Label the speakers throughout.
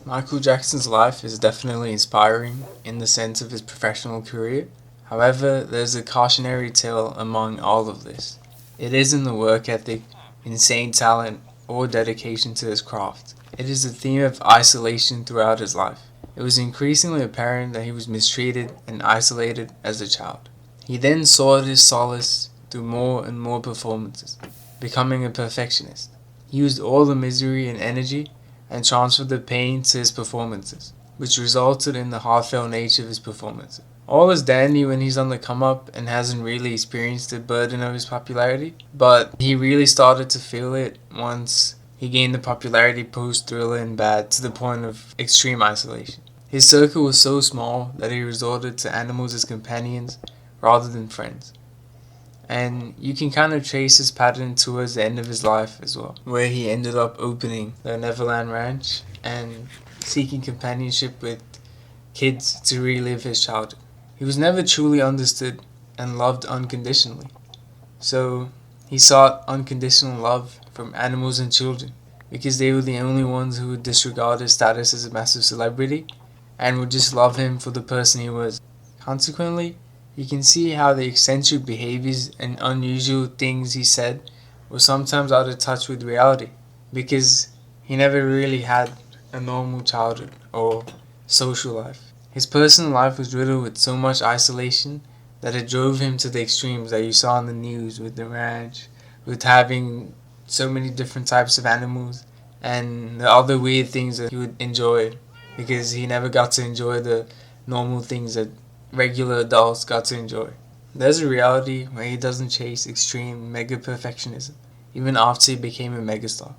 Speaker 1: Michael Jackson's life is definitely inspiring in the sense of his professional career. However, there's a cautionary tale among all of this. It isn't the work ethic, insane talent, or dedication to his craft. It is the theme of isolation throughout his life. It was increasingly apparent that he was mistreated and isolated as a child. He then sought his solace through more and more performances, becoming a perfectionist. He used all the misery and energy and transferred the pain to his performances, which resulted in the heartfelt nature of his performances. All is dandy when he's on the come up and hasn't really experienced the burden of his popularity, but he really started to feel it once he gained the popularity post Thriller and Bad to the point of extreme isolation. His circle was so small that he resorted to animals as companions rather than friends. And you can kind of trace his pattern towards the end of his life as well, where he ended up opening the Neverland Ranch and seeking companionship with kids to relive his childhood. He was never truly understood and loved unconditionally, so he sought unconditional love from animals and children because they were the only ones who would disregard his status as a massive celebrity and would just love him for the person he was. Consequently, you can see how the eccentric behaviors and unusual things he said were sometimes out of touch with reality because he never really had a normal childhood or social life. His personal life was riddled with so much isolation that it drove him to the extremes that you saw on the news with the ranch, with having so many different types of animals, and the other weird things that he would enjoy because he never got to enjoy the normal things that regular adults got to enjoy. There's a reality where he doesn't chase extreme mega perfectionism, even after he became a megastar,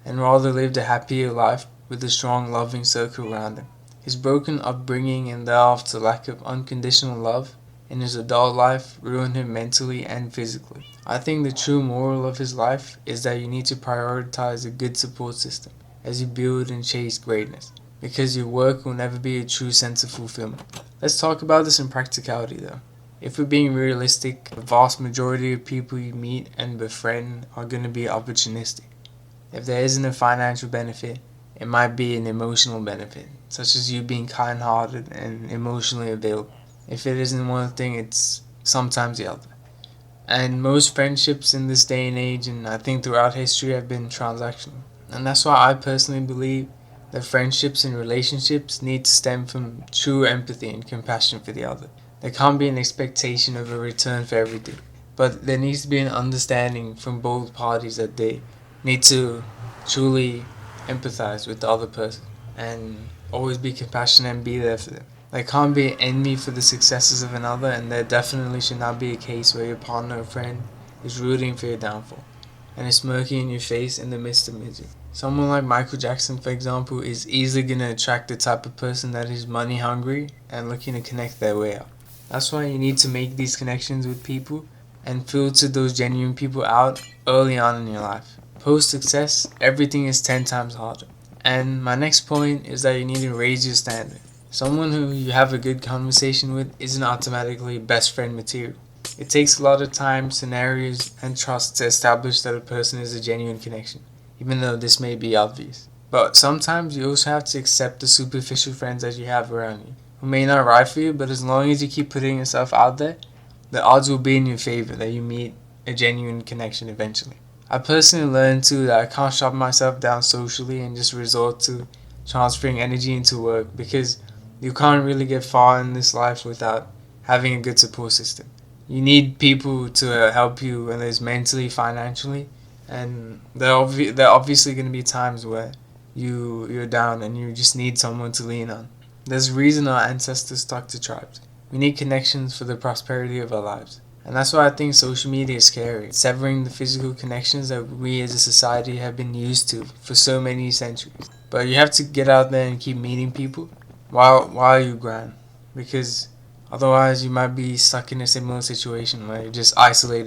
Speaker 1: and rather lived a happier life with a strong, loving circle around him. His broken upbringing and thereafter lack of unconditional love in his adult life ruined him mentally and physically. I think the true moral of his life is that you need to prioritize a good support system as you build and chase greatness, because your work will never be a true sense of fulfillment. Let's talk about this in practicality though. If we're being realistic, the vast majority of people you meet and befriend are going to be opportunistic. If there isn't a financial benefit, it might be an emotional benefit, such as you being kind-hearted and emotionally available. If it isn't one thing, it's sometimes the other. And most friendships in this day and age, and I think throughout history, have been transactional. And that's why I personally believe that friendships and relationships need to stem from true empathy and compassion for the other. There can't be an expectation of a return for everything, but there needs to be an understanding from both parties that they need to truly empathize with the other person and always be compassionate and be there for them. There can't be envy for the successes of another, and there definitely should not be a case where your partner or friend is rooting for your downfall and is smirking in your face in the midst of misery. Someone like Michael Jackson, for example, is easily going to attract the type of person that is money hungry and looking to connect their way out. That's why you need to make these connections with people and filter those genuine people out early on in your life. Post success, everything is 10 times harder. And my next point is that you need to raise your standard. Someone who you have a good conversation with isn't automatically best friend material. It takes a lot of time, scenarios, and trust to establish that a person is a genuine connection, even though this may be obvious. But sometimes you also have to accept the superficial friends that you have around you, who may not ride for you, but as long as you keep putting yourself out there, the odds will be in your favor that you meet a genuine connection eventually. I personally learned too that I can't shut myself down socially and just resort to transferring energy into work, because you can't really get far in this life without having a good support system. You need people to help you, whether it's mentally, financially, and there are obviously going to be times where you're down and you just need someone to lean on. There's a reason our ancestors stuck to tribes. We need connections for the prosperity of our lives. And that's why I think social media is scary. It's severing the physical connections that we as a society have been used to for so many centuries. But you have to get out there and keep meeting people while you grind, because otherwise you might be stuck in a similar situation where you're just isolated